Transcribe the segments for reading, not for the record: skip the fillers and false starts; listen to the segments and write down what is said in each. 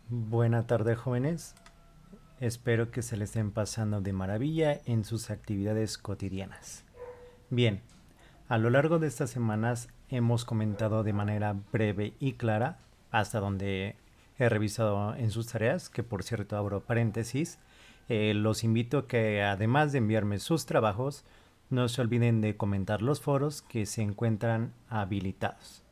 Buena tarde, jóvenes. Espero que se les estén pasando de maravilla en sus actividades cotidianas. Bien, a lo largo de estas semanas hemos comentado de manera breve y clara, hasta donde he revisado en sus tareas, que por cierto abro paréntesis, los invito a que además de enviarme sus trabajos, no se olviden de comentar los foros que se encuentran habilitados.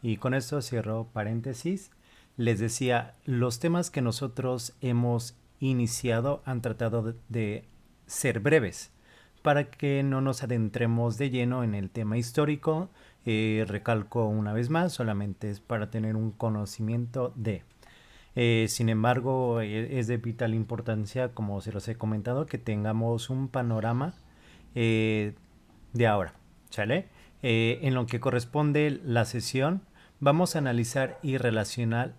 Y con esto cierro paréntesis. Les decía, los temas que nosotros hemos iniciado han tratado de ser breves para que no nos adentremos de lleno en el tema histórico. Recalco una vez más, solamente es para tener un conocimiento de. Sin embargo, es de vital importancia, como se los he comentado, que tengamos un panorama eh, de ahora, ¿sale? En lo que corresponde la sesión, vamos a analizar y relacionar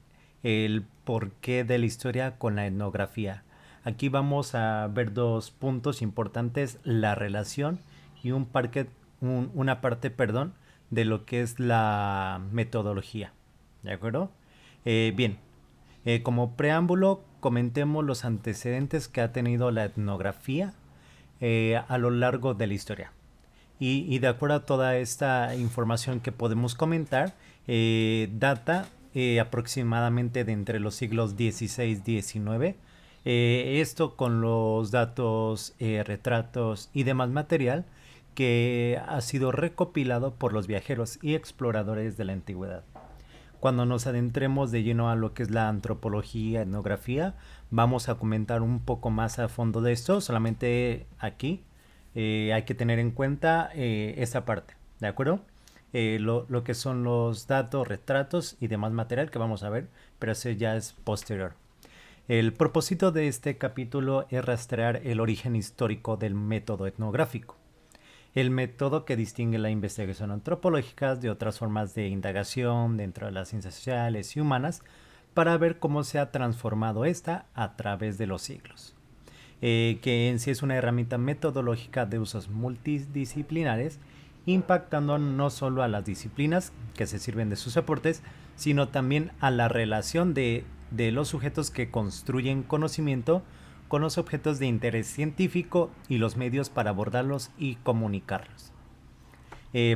el porqué de la historia con la etnografía. Aquí vamos a ver dos puntos importantes, la relación y una parte, perdón, de lo que es la metodología. ¿De acuerdo? Bien, como preámbulo, comentemos los antecedentes que ha tenido la etnografía a lo largo de la historia. Y de acuerdo a toda esta información que podemos comentar, data aproximadamente de entre los siglos XVI-XIX. Esto con los datos, retratos y demás material que ha sido recopilado por los viajeros y exploradores de la antigüedad. Cuando nos adentremos de lleno a lo que es la antropología, etnografía, vamos a comentar un poco más a fondo de esto. Solamente aquí hay que tener en cuenta esa parte, ¿de acuerdo? Lo que son los datos, retratos y demás material que vamos a ver, pero eso ya es posterior. El propósito de este capítulo es rastrear el origen histórico del método etnográfico, el método que distingue la investigación antropológica de otras formas de indagación dentro de las ciencias sociales y humanas para ver cómo se ha transformado esta a través de los siglos. Que en sí es una herramienta metodológica de usos multidisciplinares, impactando no solo a las disciplinas que se sirven de sus aportes, sino también a la relación de los sujetos que construyen conocimiento con los objetos de interés científico y los medios para abordarlos y comunicarlos.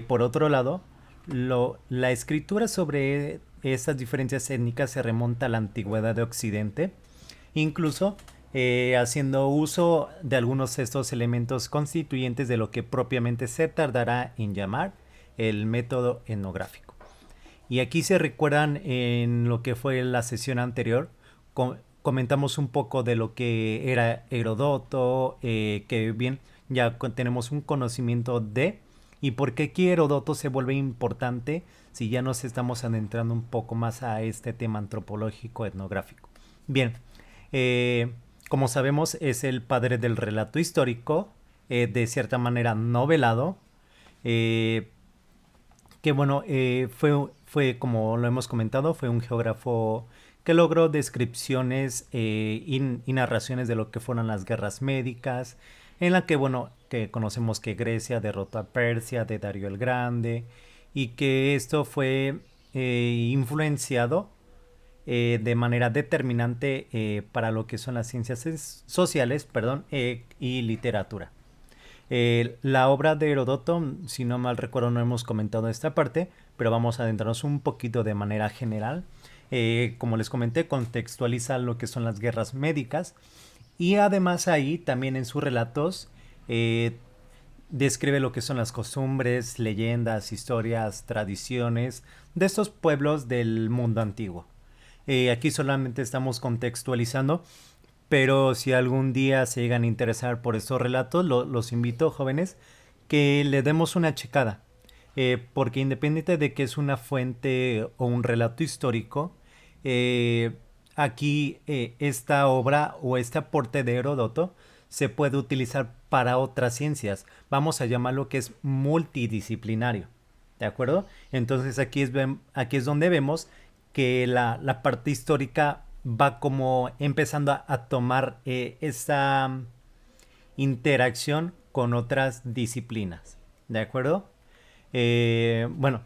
Por otro lado, la escritura sobre estas diferencias étnicas se remonta a la antigüedad de Occidente, incluso haciendo uso de algunos de estos elementos constituyentes de lo que propiamente se tardará en llamar el método etnográfico. Y aquí se recuerdan en lo que fue la sesión anterior, comentamos un poco de lo que era Herodoto, que bien ya tenemos un conocimiento de, y por qué aquí Herodoto se vuelve importante si ya nos estamos adentrando un poco más a este tema antropológico etnográfico. Bien, como sabemos es el padre del relato histórico, de cierta manera novelado, eh, que bueno, fue como lo hemos comentado, fue un geógrafo que logró descripciones y narraciones de lo que fueron las guerras médicas, en la que, bueno, que conocemos que Grecia derrotó a Persia de Darío el Grande, y que esto fue influenciado de manera determinante para lo que son las ciencias sociales, perdón, y literatura. La obra de Herodoto, si no mal recuerdo, no hemos comentado esta parte, pero vamos a adentrarnos un poquito de manera general. Como les comenté, contextualiza lo que son las guerras médicas y además ahí también en sus relatos describe lo que son las costumbres, leyendas, historias, tradiciones de estos pueblos del mundo antiguo. Aquí solamente estamos contextualizando, pero si algún día se llegan a interesar por estos relatos, los invito, jóvenes, que le demos una checada. Porque independiente de que es una fuente o un relato histórico, eh, aquí esta obra o este aporte de Heródoto se puede utilizar para otras ciencias. Vamos a llamarlo que es multidisciplinario. ¿De acuerdo? Entonces aquí es donde vemos que la parte histórica va como empezando a tomar esa interacción con otras disciplinas. ¿De acuerdo? Bueno,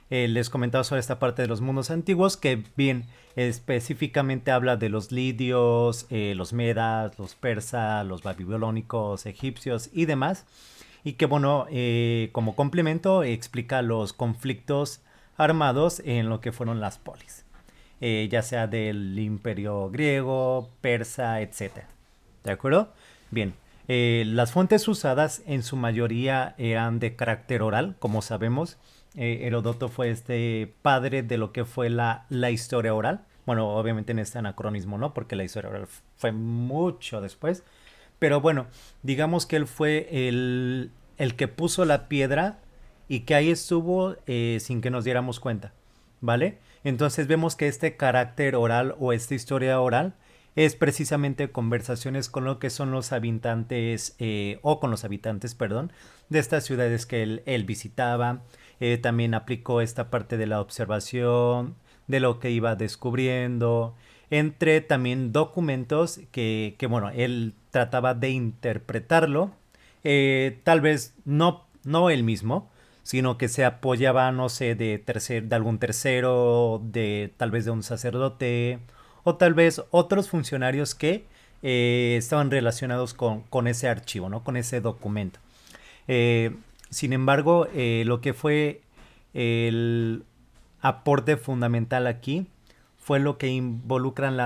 Les comentaba sobre esta parte de los mundos antiguos, que bien específicamente habla de los lidios, los medas, los persas, los babilónicos, egipcios y demás. Y que bueno, como complemento explica los conflictos armados en lo que fueron las polis. Ya sea del imperio griego, persa, etcétera. ¿De acuerdo? Bien. Las fuentes usadas en su mayoría eran de carácter oral, como sabemos. Heródoto fue este padre de lo que fue la historia oral. Bueno, obviamente en este anacronismo, ¿no? Porque la historia oral fue mucho después. Pero bueno, digamos que él fue el que puso la piedra y que ahí estuvo sin que nos diéramos cuenta, ¿vale? Entonces vemos que este carácter oral o esta historia oral es precisamente conversaciones con lo que son los habitantes, o con los habitantes, perdón, de estas ciudades que él visitaba. También aplicó esta parte de la observación, de lo que iba descubriendo, entre también documentos que bueno, él trataba de interpretarlo, tal vez no él mismo, sino que se apoyaba, no sé, de algún tercero, de tal vez de un sacerdote, o tal vez otros funcionarios que estaban relacionados con ese archivo, ¿no? Con ese documento. Eh, Sin embargo, lo que fue el aporte fundamental aquí fue lo que involucran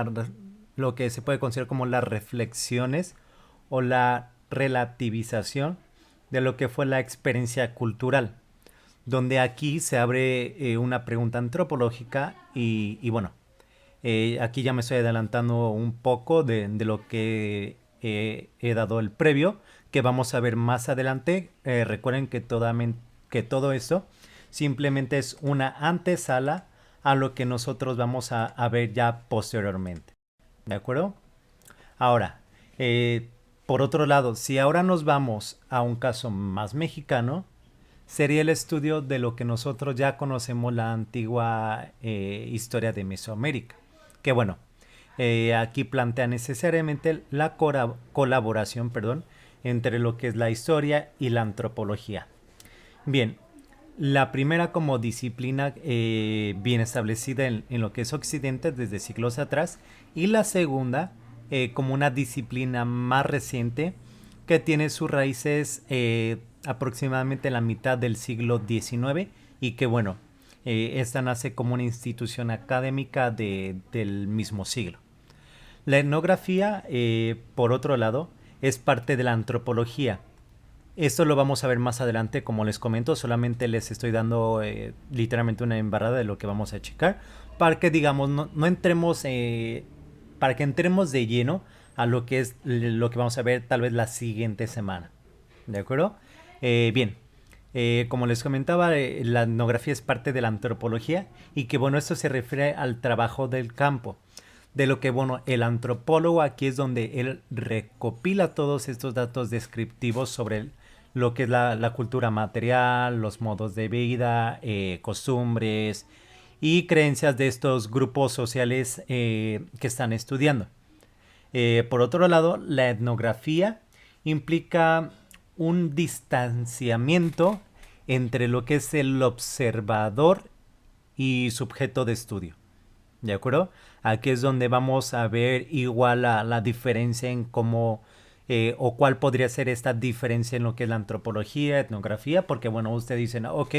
lo que se puede considerar como las reflexiones o la relativización de lo que fue la experiencia cultural, donde aquí se abre una pregunta antropológica y bueno, aquí ya me estoy adelantando un poco de lo que he dado el previo, que vamos a ver más adelante. Recuerden que todo esto simplemente es una antesala a lo que nosotros vamos a ver ya posteriormente. ¿De acuerdo? Ahora, por otro lado, si ahora nos vamos a un caso más mexicano, sería el estudio de lo que nosotros ya conocemos la antigua historia de Mesoamérica. Que bueno, aquí plantea necesariamente la colaboración, perdón, entre lo que es la historia y la antropología. Bien, la primera como disciplina bien establecida en lo que es Occidente desde siglos atrás, y la segunda como una disciplina más reciente que tiene sus raíces aproximadamente en la mitad del siglo XIX, y que bueno, esta nace como una institución académica del mismo siglo. La etnografía, por otro lado, es parte de la antropología. Esto lo vamos a ver más adelante, como les comento, solamente les estoy dando literalmente una embarrada de lo que vamos a checar, para que digamos, no entremos, para que entremos de lleno a lo que es lo que vamos a ver tal vez la siguiente semana. ¿De acuerdo? Bien, como les comentaba, la etnografía es parte de la antropología, y que bueno, esto se refiere al trabajo del campo. De lo que, bueno, el antropólogo aquí es donde él recopila todos estos datos descriptivos sobre lo que es la cultura material, los modos de vida, costumbres y creencias de estos grupos sociales que están estudiando. Por otro lado, la etnografía implica un distanciamiento entre lo que es el observador y sujeto de estudio. ¿De acuerdo? Aquí es donde vamos a ver igual la diferencia en cómo o cuál podría ser esta diferencia en lo que es la antropología, etnografía, porque bueno, ustedes dicen, ok,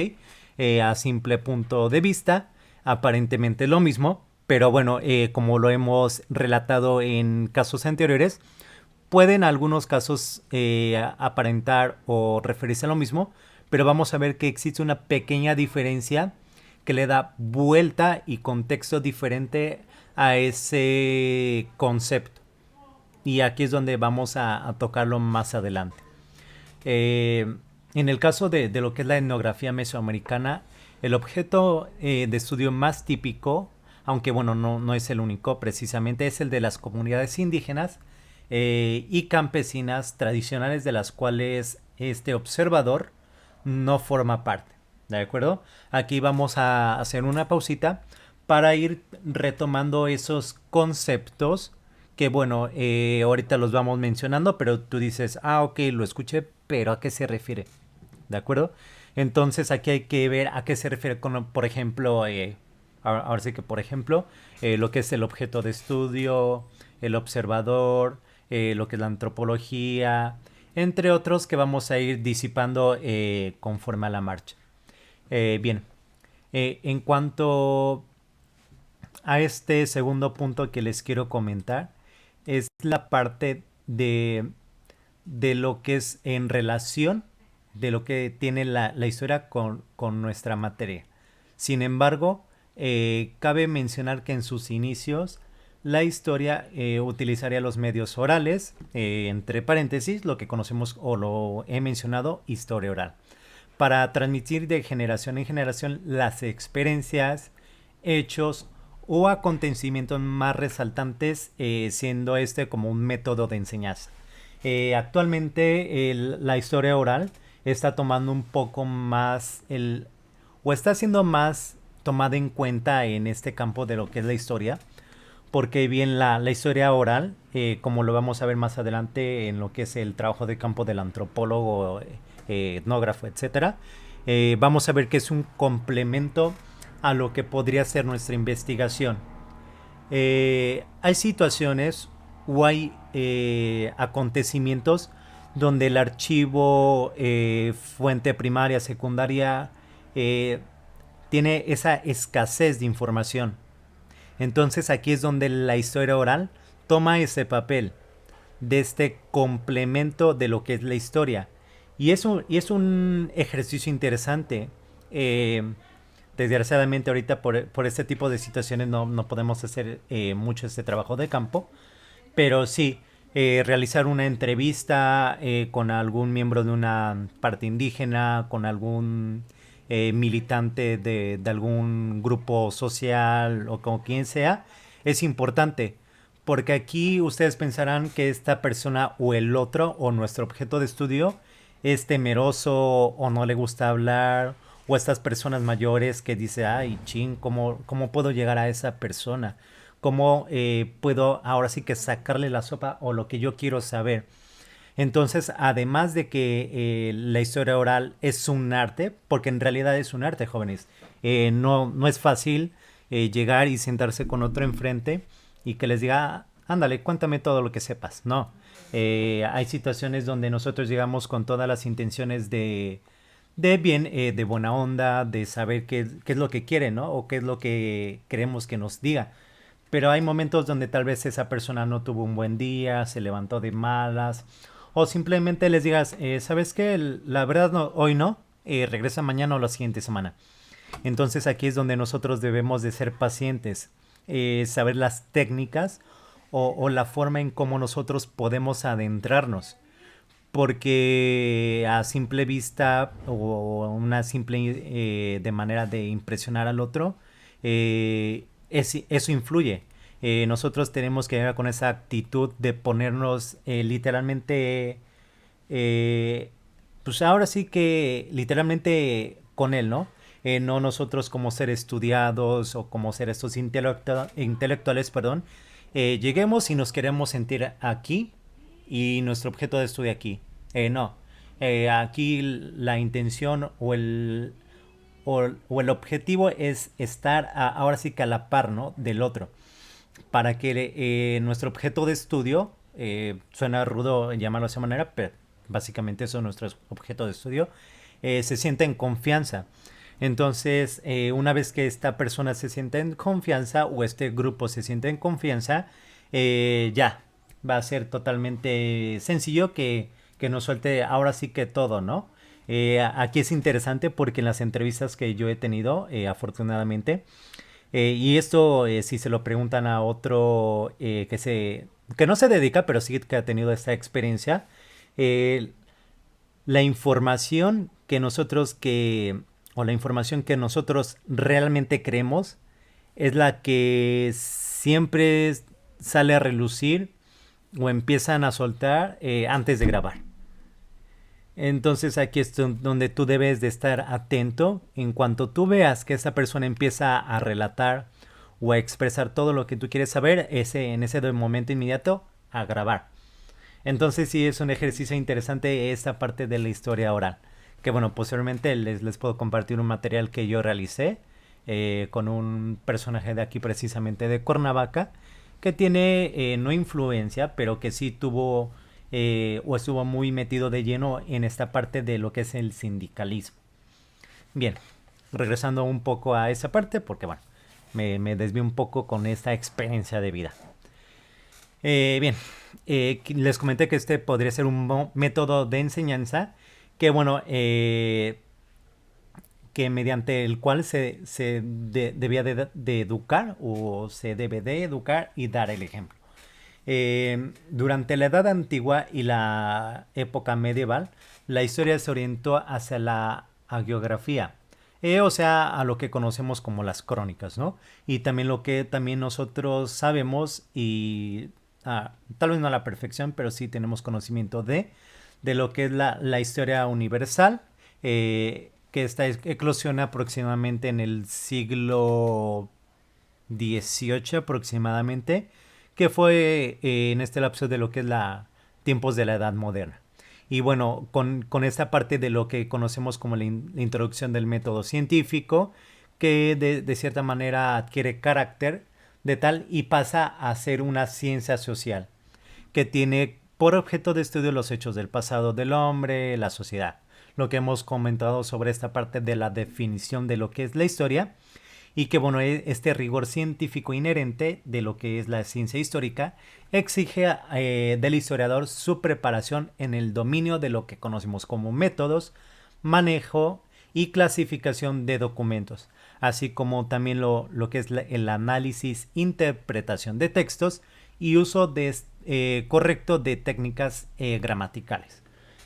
a simple punto de vista, aparentemente lo mismo, pero bueno, como lo hemos relatado en casos anteriores, pueden algunos casos aparentar o referirse a lo mismo, pero vamos a ver que existe una pequeña diferencia que le da vuelta y contexto diferente a ese concepto. Y aquí es donde vamos a tocarlo más adelante. En el caso de lo que es la etnografía mesoamericana, el objeto de estudio más típico, aunque bueno, no es el único, precisamente es el de las comunidades indígenas y campesinas tradicionales, de las cuales este observador no forma parte. ¿De acuerdo? Aquí vamos a hacer una pausita para ir retomando esos conceptos que bueno, ahorita los vamos mencionando, pero tú dices, ah, ok, lo escuché, pero ¿a qué se refiere? ¿De acuerdo? Entonces aquí hay que ver a qué se refiere con, por ejemplo, ahora sí que por ejemplo, lo que es el objeto de estudio, el observador, lo que es la antropología, entre otros que vamos a ir disipando conforme a la marcha. Bien, en cuanto a este segundo punto que les quiero comentar, es la parte de lo que es en relación de lo que tiene la historia con nuestra materia. Sin embargo, cabe mencionar que en sus inicios la historia utilizaría los medios orales, entre paréntesis, lo que conocemos o lo he mencionado, historia oral, para transmitir de generación en generación las experiencias, hechos o acontecimientos más resaltantes, siendo este como un método de enseñanza. Actualmente la historia oral está tomando un poco más o está siendo más tomada en cuenta en este campo de lo que es la historia, porque bien la historia oral, como lo vamos a ver más adelante en lo que es el trabajo de campo del antropólogo, etnógrafo, etcétera, vamos a ver que es un complemento a lo que podría ser nuestra investigación. Hay situaciones o hay acontecimientos donde el archivo, fuente primaria, secundaria, eh, tiene esa escasez de información. Entonces aquí es donde la historia oral toma ese papel de este complemento de lo que es la historia. Y es un ejercicio interesante. Eh, Desgraciadamente ahorita por este tipo de situaciones no podemos hacer mucho este trabajo de campo, pero sí, realizar una entrevista con algún miembro de una parte indígena, con algún militante de algún grupo social o con quien sea, es importante. Porque aquí ustedes pensarán que esta persona o el otro o nuestro objeto de estudio es temeroso o no le gusta hablar, o estas personas mayores que dice, ay, chin, ¿cómo puedo llegar a esa persona? ¿Cómo puedo ahora sí que sacarle la sopa o lo que yo quiero saber? Entonces, además de que la historia oral es un arte, porque en realidad es un arte, jóvenes, no es fácil llegar y sentarse con otro enfrente y que les diga, ándale, cuéntame todo lo que sepas. No, hay situaciones donde nosotros llegamos con todas las intenciones de bien, de buena onda, de saber qué es lo que quiere, ¿no? O qué es lo que queremos que nos diga. Pero hay momentos donde tal vez esa persona no tuvo un buen día, se levantó de malas, o simplemente les digas, ¿sabes qué? La verdad no, hoy no, regresa mañana o la siguiente semana. Entonces aquí es donde nosotros debemos de ser pacientes, saber las técnicas o la forma en cómo nosotros podemos adentrarnos. Porque a simple vista o una simple de manera de impresionar al otro, eso influye. Nosotros tenemos que llegar con esa actitud de ponernos literalmente, eh, pues ahora sí que literalmente con él, ¿no? No nosotros como ser estudiados o como ser estos intelectuales, perdón, lleguemos y nos queremos sentir aquí y nuestro objeto de estudio aquí. No, aquí la intención o el objetivo es estar ahora sí que a la par, ¿no? Del otro, para que nuestro objeto de estudio, suena rudo llamarlo de esa manera, pero básicamente eso es nuestro objeto de estudio, se sienta en confianza. Entonces, una vez que esta persona se sienta en confianza o este grupo se sienta en confianza, ya va a ser totalmente sencillo que nos suelte ahora sí que todo, ¿no? Aquí es interesante porque en las entrevistas que yo he tenido, afortunadamente, y esto si se lo preguntan a otro que no se dedica, pero sí que ha tenido esta experiencia, eh, la información o la información que nosotros realmente creemos es la que siempre sale a relucir o empiezan a soltar antes de grabar. Entonces aquí es donde tú debes de estar atento. En cuanto tú veas que esa persona empieza a relatar o a expresar todo lo que tú quieres saber, en ese momento inmediato a grabar. Entonces sí es un ejercicio interesante esta parte de la historia oral. que bueno, posteriormente les puedo compartir un material que yo realicé con un personaje de aquí precisamente de Cuernavaca, que tiene no influencia, pero que sí tuvo o estuvo muy metido de lleno en esta parte de lo que es el sindicalismo. Bien, regresando un poco a esa parte, porque bueno, me desvío un poco con esta experiencia de vida. Bien, les comenté que este podría ser un método de enseñanza que, bueno, que mediante el cual debía de educar o se debe de educar y dar el ejemplo. Durante la Edad Antigua y la época medieval, la historia se orientó hacia la hagiografía, o sea, a lo que conocemos como las crónicas, ¿no? Y también lo que también nosotros sabemos y tal vez no a la perfección, pero sí tenemos conocimiento de lo que es la historia universal, que esta eclosiona aproximadamente en el siglo XVIII aproximadamente, que fue en este lapso de lo que es la tiempos de la Edad Moderna. Y bueno, con esta parte de lo que conocemos como la introducción del método científico, que de cierta manera adquiere carácter de tal y pasa a ser una ciencia social, que tiene por objeto de estudio los hechos del pasado del hombre, la sociedad. Lo que hemos comentado sobre esta parte de la definición de lo que es la historia, y que bueno, este rigor científico inherente de lo que es la ciencia histórica exige del historiador su preparación en el dominio de lo que conocemos como métodos, manejo y clasificación de documentos, así como también lo que es el análisis, interpretación de textos y uso correcto de técnicas gramaticales.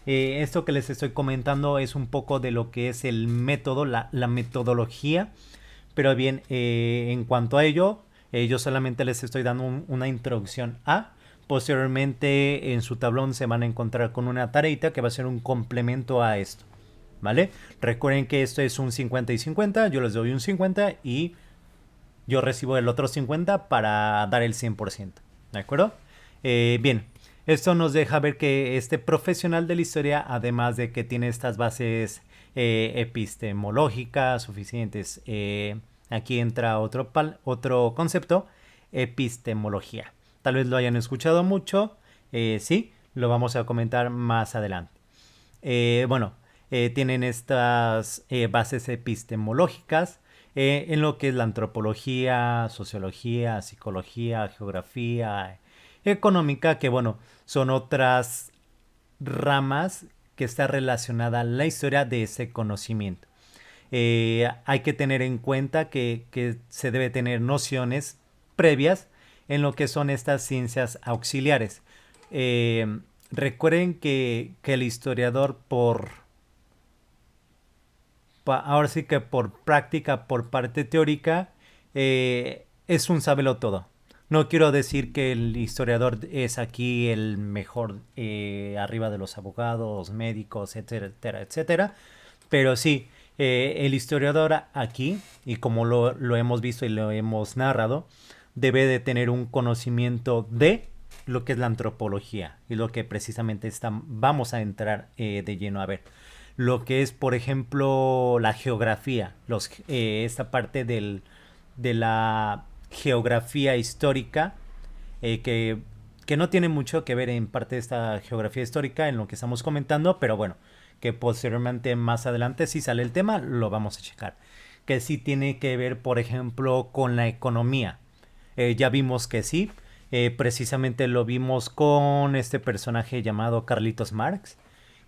Esto que les estoy comentando es un poco de lo que es el método, la metodología. Pero bien, en cuanto a ello, yo solamente les estoy dando una introducción a. Posteriormente en su tablón se van a encontrar con una tareita que va a ser un complemento a esto. ¿Vale? Recuerden que esto es un 50 y 50, yo les doy un 50 y yo recibo el otro 50 para dar el 100%. ¿De acuerdo? Bien, esto nos deja ver que este profesional de la historia, además de que tiene estas bases epistemológicas suficientes, aquí entra otro concepto, epistemología. Tal vez lo hayan escuchado mucho, sí, lo vamos a comentar más adelante. Bueno, tienen estas bases epistemológicas en lo que es la antropología, sociología, psicología, geografía, económica, que bueno, son otras ramas que está relacionada a la historia de ese conocimiento. Hay que tener en cuenta que se debe tener nociones previas en lo que son estas ciencias auxiliares. Recuerden que el historiador ahora sí que por práctica, por parte teórica, es un sabelo todo. No quiero decir que el historiador es aquí el mejor arriba de los abogados, médicos, etcétera, etcétera. Pero sí, el historiador aquí, y como lo hemos visto y lo hemos narrado, debe de tener un conocimiento de lo que es la antropología y lo que precisamente vamos a entrar de lleno a ver. Lo que es, por ejemplo, la geografía, esta parte de la geografía histórica, que no tiene mucho que ver en parte de esta geografía histórica en lo que estamos comentando, pero bueno, que posteriormente más adelante si sale el tema lo vamos a checar. Que sí tiene que ver, por ejemplo, con la economía. Ya vimos que sí, precisamente lo vimos con este personaje llamado Carlitos Marx,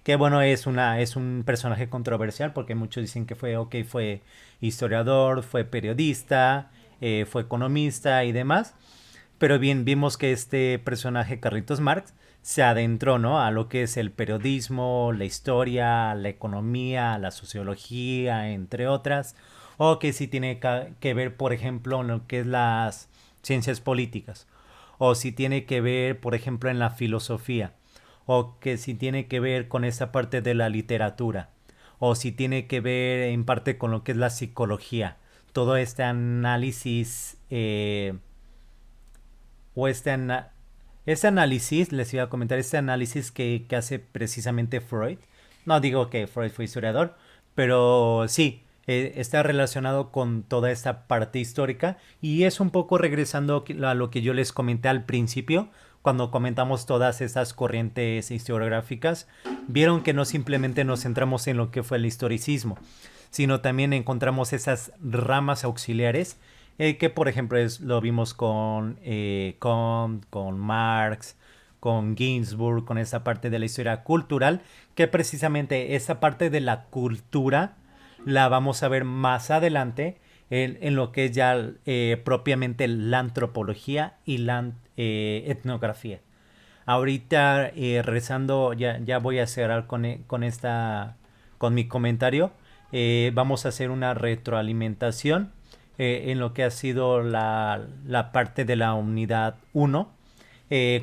que bueno, es un personaje controversial porque muchos dicen que fue historiador, fue periodista, fue economista y demás. Pero bien, vimos que este personaje, Carlitos Marx, se adentró, ¿no?, a lo que es el periodismo, la historia, la economía, la sociología, entre otras. O que sí tiene que ver, por ejemplo, en lo que es las ciencias políticas. O si tiene que ver, por ejemplo, en la filosofía. O que si tiene que ver con esta parte de la literatura. O si tiene que ver en parte con lo que es la psicología. Todo este análisis o este análisis, les iba a comentar, este análisis que hace precisamente Freud No digo que Freud fue historiador, pero sí, está relacionado con toda esta parte histórica y es un poco regresando a lo que yo les comenté al principio, cuando comentamos todas estas corrientes historiográficas, vieron que no simplemente nos centramos en lo que fue el historicismo, sino también encontramos esas ramas auxiliares que por ejemplo lo vimos con Comte, con Marx, con Ginsburg, con esa parte de la historia cultural, que precisamente esa parte de la cultura la vamos a ver más adelante en lo que es ya propiamente la antropología y la etnografía. Ahorita rezando, ya voy a cerrar con mi comentario. Vamos a hacer una retroalimentación en lo que ha sido la parte de la unidad uno.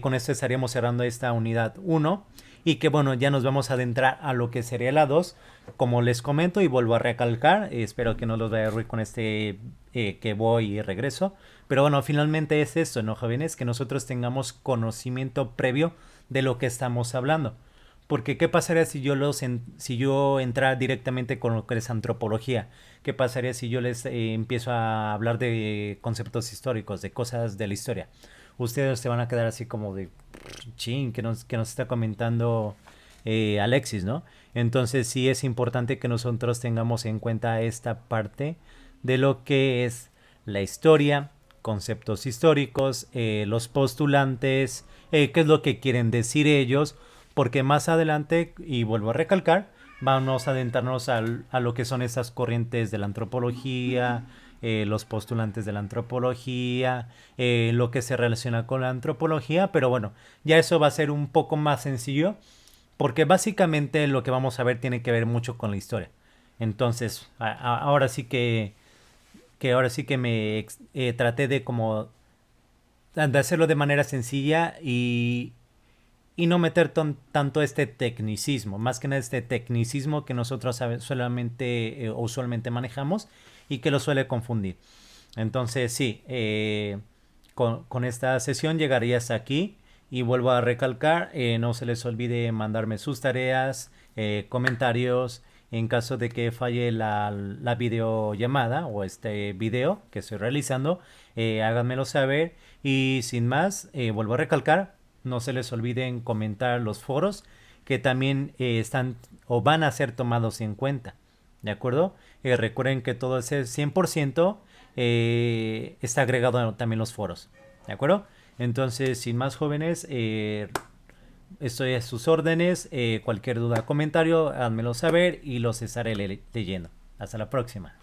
Con esto estaríamos cerrando esta unidad uno. Y que bueno, ya nos vamos a adentrar a lo que sería la 2. Como les comento y vuelvo a recalcar, espero que no los vaya a ruir con este que voy y regreso. Pero bueno, finalmente es esto, ¿no, jóvenes? Que nosotros tengamos conocimiento previo de lo que estamos hablando. Porque ¿qué pasaría si yo entrara directamente con lo que es antropología? ¿Qué pasaría si yo les empiezo a hablar de conceptos históricos, de cosas de la historia? Ustedes se van a quedar así como de chin, que nos está comentando Alexis, ¿no? Entonces sí es importante que nosotros tengamos en cuenta esta parte de lo que es la historia, conceptos históricos, los postulantes, qué es lo que quieren decir ellos, porque más adelante, y vuelvo a recalcar, vamos a adentrarnos a lo que son esas corrientes de la antropología, los postulantes de la antropología, lo que se relaciona con la antropología, pero bueno, ya eso va a ser un poco más sencillo, porque básicamente lo que vamos a ver tiene que ver mucho con la historia. Entonces, ahora sí que me traté de como de hacerlo de manera sencilla y no meter tanto este tecnicismo, más que nada este tecnicismo que nosotros solamente usualmente manejamos y que lo suele confundir. Entonces sí, con esta sesión llegaría hasta aquí y vuelvo a recalcar, no se les olvide mandarme sus tareas, comentarios, en caso de que falle la videollamada o este video que estoy realizando, háganmelo saber y sin más, vuelvo a recalcar, no se les olviden comentar los foros que también están o van a ser tomados en cuenta. ¿De acuerdo? Recuerden que todo ese 100% está agregado también los foros. ¿De acuerdo? Entonces, sin más jóvenes, estoy a sus órdenes. Cualquier duda o comentario, házmelo saber y los estaré leyendo. Hasta la próxima.